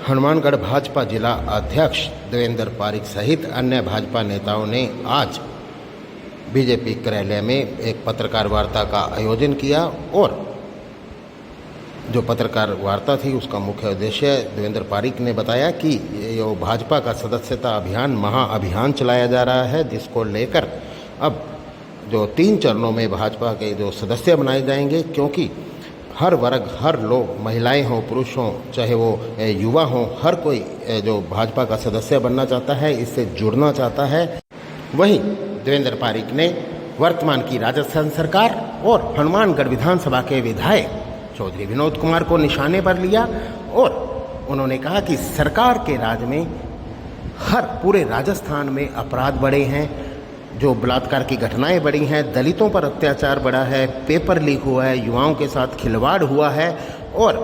हनुमानगढ़ भाजपा जिला अध्यक्ष देवेंद्र पारिक सहित अन्य भाजपा नेताओं ने आज बीजेपी कार्यालय में एक पत्रकार वार्ता का आयोजन किया और जो पत्रकार वार्ता थी उसका मुख्य उद्देश्य देवेंद्र पारिक ने बताया कि ये भाजपा का सदस्यता अभियान महाअभियान चलाया जा रहा है, जिसको लेकर अब जो 3 चरणों में भाजपा के जो सदस्य बनाए जाएंगे, क्योंकि हर वर्ग, हर लोग, महिलाएं हों, पुरुष हों, चाहे वो युवा हों, हर कोई जो भाजपा का सदस्य बनना चाहता है, इससे जुड़ना चाहता है। वहीं देवेंद्र पारिक ने वर्तमान की राजस्थान सरकार और हनुमानगढ़ विधानसभा के विधायक चौधरी विनोद कुमार को निशाने पर लिया और उन्होंने कहा कि सरकार के राज में पूरे राजस्थान में अपराध बढ़े हैं, जो बलात्कार की घटनाएं बढ़ी हैं, दलितों पर अत्याचार बढ़ा है, पेपर लीक हुआ है, युवाओं के साथ खिलवाड़ हुआ है और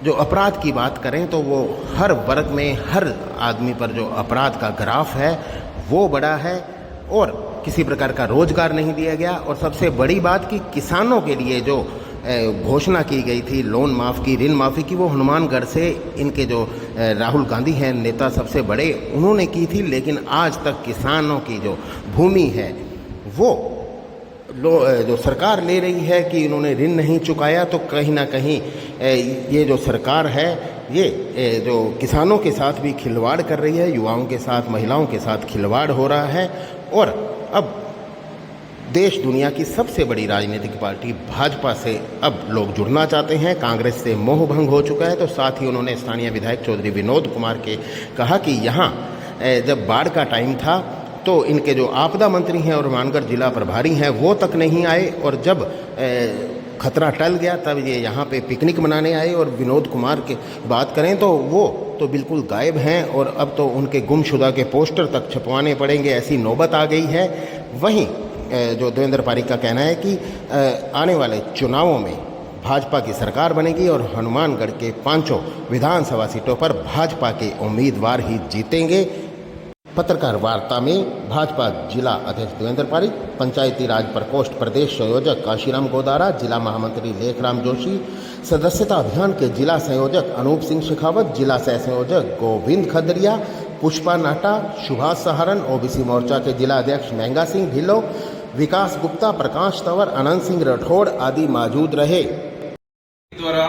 जो अपराध की बात करें तो वो हर वर्ग में, हर आदमी पर जो अपराध का ग्राफ है वो बढ़ा है और किसी प्रकार का रोजगार नहीं दिया गया। और सबसे बड़ी बात कि किसानों के लिए जो घोषणा की गई थी लोन माफ़ की, ऋण माफ़ी की, वो हनुमानगढ़ से इनके जो राहुल गांधी हैं नेता सबसे बड़े, उन्होंने की थी, लेकिन आज तक किसानों की जो भूमि है वो जो सरकार ले रही है कि इन्होंने ऋण नहीं चुकाया। तो कहीं ना कहीं ये जो सरकार है ये जो किसानों के साथ भी खिलवाड़ कर रही है, युवाओं के साथ, महिलाओं के साथ खिलवाड़ हो रहा है और अब देश दुनिया की सबसे बड़ी राजनीतिक पार्टी भाजपा से अब लोग जुड़ना चाहते हैं। कांग्रेस से मोह भंग हो चुका है। तो साथ ही उन्होंने स्थानीय विधायक चौधरी विनोद कुमार के कहा कि यहाँ जब बाढ़ का टाइम था तो इनके जो आपदा मंत्री हैं और हनुमानगढ़ जिला प्रभारी हैं वो तक नहीं आए और जब खतरा टल गया तब ये यहाँ पे पिकनिक मनाने आए। और विनोद कुमार की बात करें तो वो तो बिल्कुल गायब हैं और अब तो उनके गुमशुदा के पोस्टर तक छपवाने पड़ेंगे, ऐसी नौबत आ गई है। वहीं जो देवेंद्र पारिक का कहना है कि आने वाले चुनावों में भाजपा की सरकार बनेगी और हनुमानगढ़ के 5 विधानसभा सीटों पर भाजपा के उम्मीदवार ही जीतेंगे। पत्रकार वार्ता में भाजपा जिला अध्यक्ष देवेंद्र पारिक, पंचायती राज प्रकोष्ठ प्रदेश संयोजक काशीराम गोदारा, जिला महामंत्री लेखराम जोशी, सदस्यता अभियान के जिला संयोजक अनूप सिंह शेखावत, जिला सह संयोजक गोविंद खदरिया, पुष्पा नाटा, सुभाष सहारन, ओबीसी मोर्चा के जिला अध्यक्ष महंगा सिंह ढिल्लो, विकास गुप्ता, प्रकाश तंवर, अनंत सिंह राठौड़ आदि मौजूद रहे। द्वारा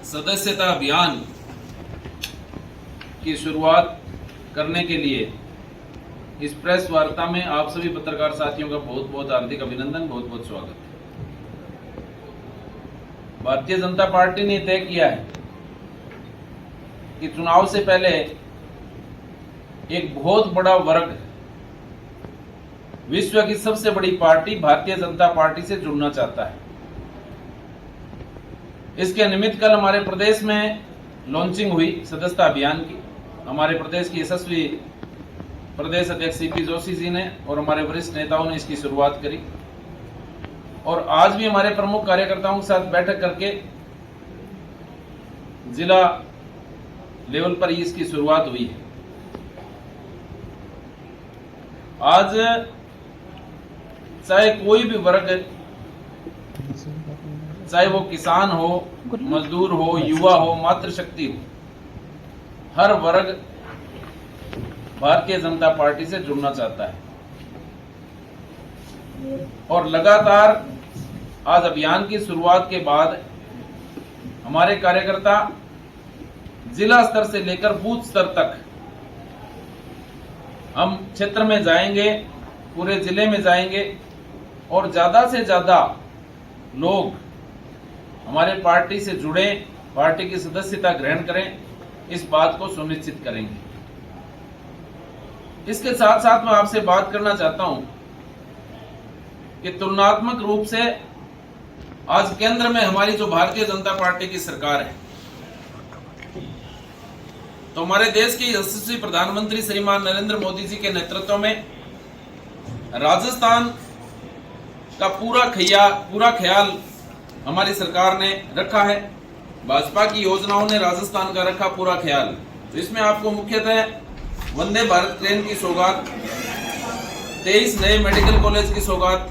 सदस्यता अभियान की शुरुआत करने के लिए इस प्रेस वार्ता में आप सभी पत्रकार साथियों का बहुत बहुत हार्दिक अभिनंदन, बहुत बहुत स्वागत है। भारतीय जनता पार्टी ने तय किया है कि चुनाव से पहले एक बहुत बड़ा वर्ग, विश्व की सबसे बड़ी पार्टी भारतीय जनता पार्टी से जुड़ना चाहता है। इसके निमित्त कल हमारे प्रदेश में लॉन्चिंग हुई सदस्यता अभियान की। हमारे प्रदेश की यशस्वी प्रदेश अध्यक्ष सीपी जोशी जी ने और हमारे वरिष्ठ नेताओं ने इसकी शुरुआत करी और आज भी हमारे प्रमुख कार्यकर्ताओं के साथ बैठक करके जिला लेवल पर ही इसकी शुरुआत हुई है। आज चाहे कोई भी वर्ग, चाहे वो किसान हो, मजदूर हो, युवा हो, मातृशक्ति हो, हर वर्ग भारतीय जनता पार्टी से जुड़ना चाहता है और लगातार आज अभियान की शुरुआत के बाद हमारे कार्यकर्ता जिला स्तर से लेकर बूथ स्तर तक हम क्षेत्र में जाएंगे, पूरे जिले में जाएंगे और ज्यादा से ज्यादा लोग हमारे पार्टी से जुड़े, पार्टी की सदस्यता ग्रहण करें, इस बात को सुनिश्चित करेंगे। इसके साथ साथ मैं आपसे बात करना चाहता हूं कि तुलनात्मक रूप से आज केंद्र में हमारी जो भारतीय जनता पार्टी की सरकार है, तो हमारे देश के यशस्वी प्रधानमंत्री श्रीमान नरेंद्र मोदी जी के नेतृत्व में राजस्थान का पूरा ख्याल हमारी सरकार ने रखा है। भाजपा की योजनाओं ने राजस्थान का रखा पूरा ख्याल। तो इसमें आपको मुख्यतः वंदे भारत ट्रेन की सौगात, 23 नए मेडिकल कॉलेज की सौगात,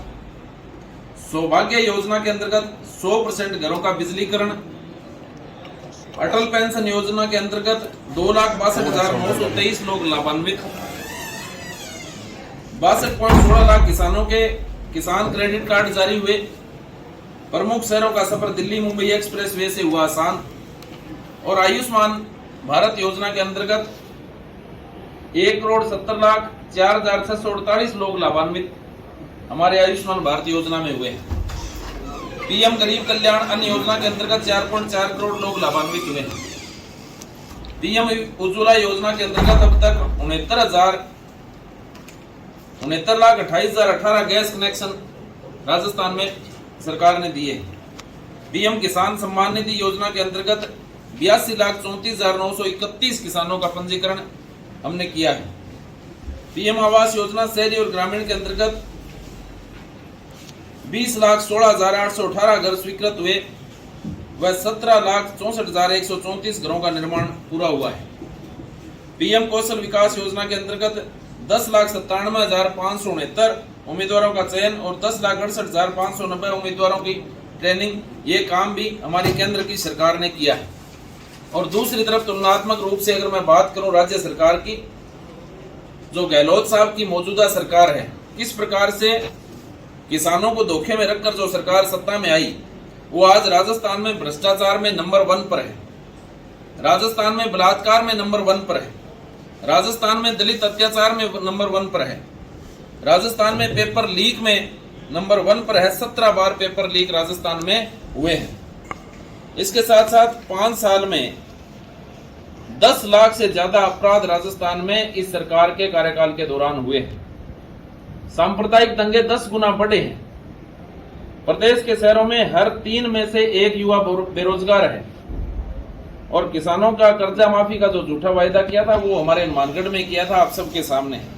सौभाग्य योजना के अंतर्गत 100% घरों का बिजलीकरण, अटल पेंशन योजना के अंतर्गत 2,62,923 लोग लाभान्वित, 62.16 लाख किसानों के किसान क्रेडिट कार्ड जारी हुए। प्रमुख शहरों का सफर दिल्ली मुंबई एक्सप्रेस वे से हुआ आसान। और आयुष्मान भारत योजना के अंतर्गत 1,70,04,648 लोग लाभान्वित हमारे आयुष्मान भारत योजना में हुए हैं। पीएम गरीब कल्याण अन्न योजना के अंतर्गत 4.4 करोड़ लोग लाभान्वित हुए हैं। पीएम उज्ज्वला योजना के अंतर्गत अब तक 69,28,018 गैस कनेक्शन राजस्थान में सरकार ने दिए। पीएम किसान सम्मान निधि योजना के अंतर्गत 82,34,931 किसानों का पंजीकरण हमने किया है। पीएम आवास योजना शहरी और ग्रामीण के अंतर्गत 20,16,818 घर स्वीकृत हुए व 17,64,134 घरों का निर्माण पूरा हुआ है। पीएम कौशल विकास योजना के अंतर्गत 10,97,569 उम्मीदवारों का चयन और 10,68,590 उम्मीदवारों की ट्रेनिंग, ये काम भी हमारी केंद्र की सरकार ने किया है। और दूसरी तरफ तुलनात्मक रूप से अगर मैं बात करूं राज्य सरकार की, जो गहलोत साहब की मौजूदा सरकार है, किस प्रकार से किसानों को धोखे में रखकर जो सरकार सत्ता में आई, वो आज राजस्थान में भ्रष्टाचार में नंबर 1 पर है, राजस्थान में बलात्कार में नंबर 1 पर है, राजस्थान में दलित अत्याचार में नंबर 1 पर है, राजस्थान में पेपर लीक में नंबर 1 पर है। 17 बार पेपर लीक राजस्थान में हुए हैं। इसके साथ साथ 5 साल में 10 लाख से ज्यादा अपराध राजस्थान में इस सरकार के कार्यकाल के दौरान हुए हैं। सांप्रदायिक दंगे 10 गुना बढ़े हैं। प्रदेश के शहरों में हर 3 में से 1 युवा बेरोजगार है। और किसानों का कर्जा माफी का जो झूठा वायदा किया था, वो हमारे हनुमानगढ़ में किया था, आप सबके सामने है।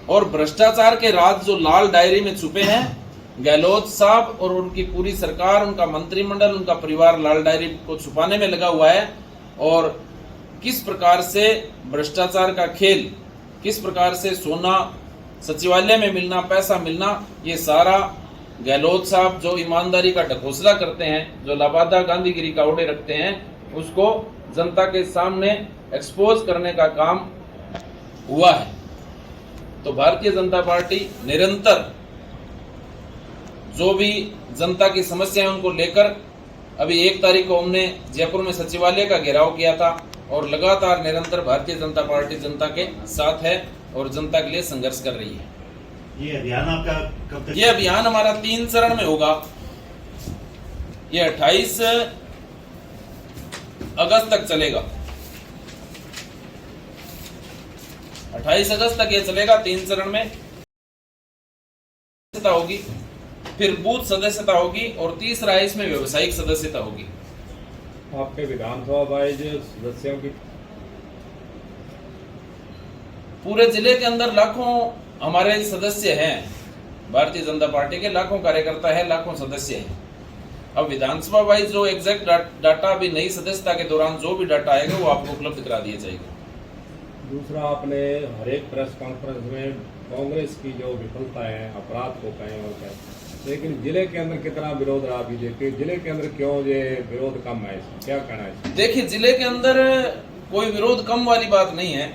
और भ्रष्टाचार के राज जो लाल डायरी में छुपे हैं, गहलोत साहब और उनकी पूरी सरकार, उनका मंत्रिमंडल, उनका परिवार लाल डायरी को छुपाने में लगा हुआ है। और किस प्रकार से भ्रष्टाचार का खेल, किस प्रकार से सोना सचिवालय में मिलना, पैसा मिलना, ये सारा गहलोत साहब जो ईमानदारी का ढकोसला करते हैं, जो लाबादा गांधीगिरी का ओडे रखते हैं, उसको जनता के सामने एक्सपोज करने का काम हुआ है। तो भारतीय जनता पार्टी निरंतर जो भी जनता की समस्या है उनको लेकर, अभी 1 तारीख को हमने जयपुर में सचिवालय का घेराव किया था और लगातार निरंतर भारतीय जनता पार्टी जनता के साथ है और जनता के लिए संघर्ष कर रही है। ये अभियान आपका कब तक? ये अभियान हमारा 3 चरण में होगा। ये 28 अगस्त तक चलेगा। 28 अगस्त तक ये चलेगा। 3 चरण में सदस्यता होगी, फिर बूथ सदस्यता होगी और तीसरा इसमें व्यवसायिक सदस्यता होगी। आपके विधानसभा वाइज सदस्यों की पूरे जिले के अंदर लाखों हमारे सदस्य हैं। भारतीय जनता पार्टी के लाखों कार्यकर्ता है, लाखों सदस्य हैं। अब विधानसभा वाइज जो एग्जैक्ट डाटा अभी नई सदस्यता के दौरान जो भी डाटा आएगा वो आपको उपलब्ध करा दिया जाएगा। दूसरा, आपने हर एक प्रेस कॉन्फ्रेंस में कांग्रेस की जो विफलता है, अपराध को कहें और कहें, लेकिन जिले के अंदर कितना विरोध रहा बीजेपी, जिले के अंदर क्यों ये विरोध कम है, क्या कहना है? देखिए, जिले के अंदर कोई विरोध कम वाली बात नहीं है।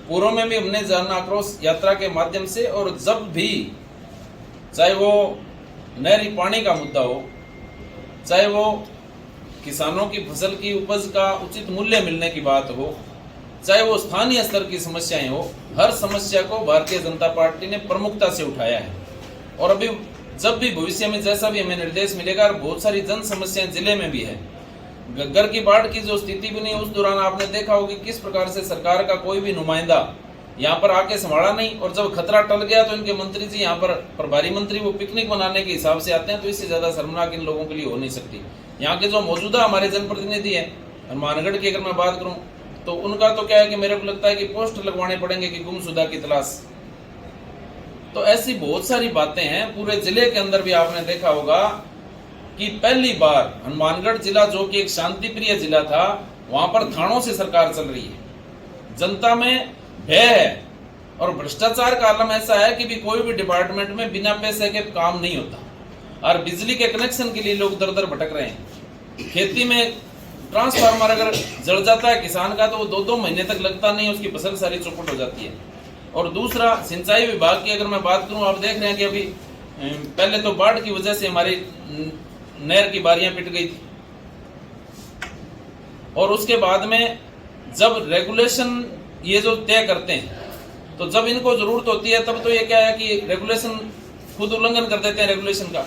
पूर्व में भी हमने जन आक्रोश यात्रा के माध्यम से, और जब भी चाहे वो नहरी पानी का मुद्दा हो, चाहे वो किसानों की फसल की उपज का उचित मूल्य मिलने की बात हो, चाहे वो स्थानीय स्तर की समस्याएं हो, हर समस्या को भारतीय जनता पार्टी ने प्रमुखता से उठाया है। और अभी जब भी भविष्य में जैसा भी हमें निर्देश मिलेगा, बहुत सारी जन समस्याएं जिले में भी है। गग्गर की बाढ़ की जो स्थिति बनी, उस दौरान आपने देखा होगा किस प्रकार से सरकार का कोई भी नुमाइंदा यहाँ पर आके संभाला नहीं, और जब खतरा टल गया तो इनके मंत्री जी यहाँ पर, प्रभारी मंत्री, वो पिकनिक मनाने के हिसाब से आते हैं। तो इससे ज्यादा शर्मनाक इन लोगों के लिए हो नहीं सकती। यहाँ के जो मौजूदा हमारे जनप्रतिनिधि हैं, हनुमानगढ़ की अगर मैं बात करूं, तो उनका तो क्या है कि मेरे को लगता है कि पोस्टर लगवाने पड़ेंगे कि गुमशुदा की तलाश। तो ऐसी बहुत सारी बातें हैं। पूरे जिले के अंदर भी आपने देखा होगा कि पहली बार हनुमानगढ़ जिला, जो कि एक शांति प्रिय जिला था, वहां पर थानों से सरकार चल रही है। जनता में भय है और भ्रष्टाचार का आलम ऐसा है कि भी कोई भी डिपार्टमेंट में बिना पैसे के काम नहीं होता। और बिजली के कनेक्शन के लिए लोग दर दर भटक रहे हैं। खेती में ट्रांसफार्मर अगर जल जाता है किसान का तो वो 2-2 महीने तक लगता नहीं, उसकी फसल सारी चौपट हो जाती है। और दूसरा, सिंचाई विभाग की अगर मैं बात करूं, आप देख रहे हैं कि अभी पहले तो बाढ़ की वजह से हमारी नहर की बारियां पिट गई थी, और उसके बाद में जब रेगुलेशन ये जो तय करते हैं तो जब इनको जरूरत होती है तब तो ये क्या है कि रेगुलेशन खुद उल्लंघन कर देते हैं रेगुलेशन का,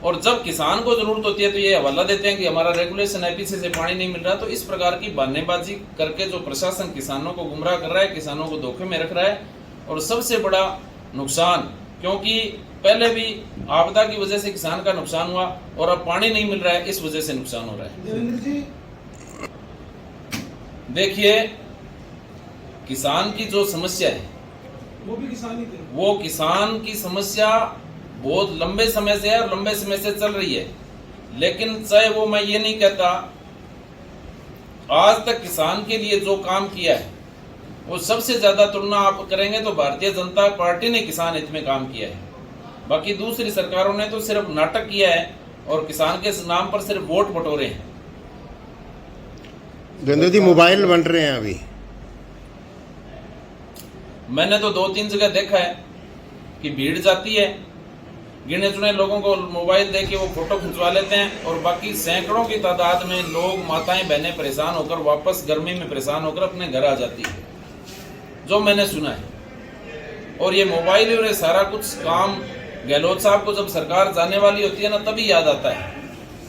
और जब किसान को जरूरत होती है तो ये हवाला देते हैं कि हमारा रेगुलेशन है, पीछे से पानी नहीं मिल रहा। तो इस प्रकार की बहानेबाजी करके जो प्रशासन किसानों को गुमराह कर रहा है, किसानों को धोखे में रख रहा है, और सबसे बड़ा नुकसान, क्योंकि पहले भी आपदा की वजह से किसान का नुकसान हुआ और अब पानी नहीं मिल रहा है, इस वजह से नुकसान हो रहा है। देवेंद्र जी, देखिए, किसान की जो समस्या है वो भी किसान ही थे। वो किसान की समस्या बहुत लंबे समय से है और लंबे समय से चल रही है, लेकिन चाहे वो, मैं ये नहीं कहता, आज तक किसान के लिए जो काम किया है वो सबसे ज्यादा तुलना आप करेंगे तो भारतीय जनता पार्टी ने किसान हित में काम किया है। बाकी दूसरी सरकारों ने तो सिर्फ नाटक किया है और किसान के नाम पर सिर्फ वोट बटोरे हैं। देवेंद्र जी, मोबाइल बन रहे हैं अभी। मैंने तो 2-3 जगह देखा है कि भीड़ जाती है, गिने चुने लोगों को मोबाइल दे के वो फोटो खिंचवा लेते हैं, और बाकी सैकड़ों की तादाद में लोग, माताएं बहनें परेशान होकर वापस गर्मी में परेशान होकर अपने घर आ जाती है, जो मैंने सुना है। और ये मोबाइल और ये सारा कुछ काम गहलोत साहब को जब सरकार जाने वाली होती है ना, तभी याद आता है।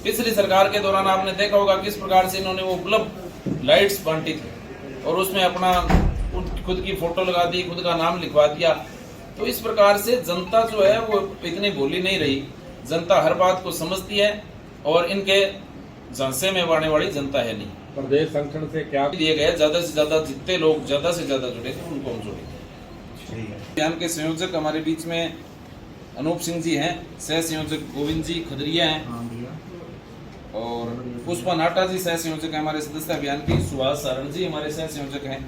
पिछली सरकार के दौरान आपने देखा होगा किस प्रकार से इन्होंने वो बल्ब लाइट्स बांटी थी और उसमें अपना खुद की फोटो लगा दी, खुद का नाम लिखवा दिया। तो इस प्रकार से जनता जो है वो इतनी भोली नहीं रही, जनता हर बात को समझती है, और इनके झांसे में आने वाली जनता है नहीं। प्रदेश संगठन से क्या दिए गए, ज्यादा से ज्यादा जितने लोग ज्यादा से ज्यादा जुड़े थे उनको हम जोड़ेंगे। ठीक है। अभियान के संयोजक हमारे बीच में अनूप सिंह जी हैं, सह संयोजक गोविंद जी खदरिया हैं, और पुष्पा नाटा जी सह संयोजक हैं हमारे सदस्य अभियान की, सुभाष सारण जी हमारे सह संयोजक हैं,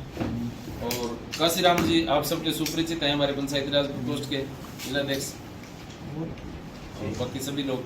और काशीराम जी आप सबके सुपरिचित हैं, हमारे पंचायती राज प्रकोष्ठ के जिलाध्यक्ष, और बाकी सभी लोग।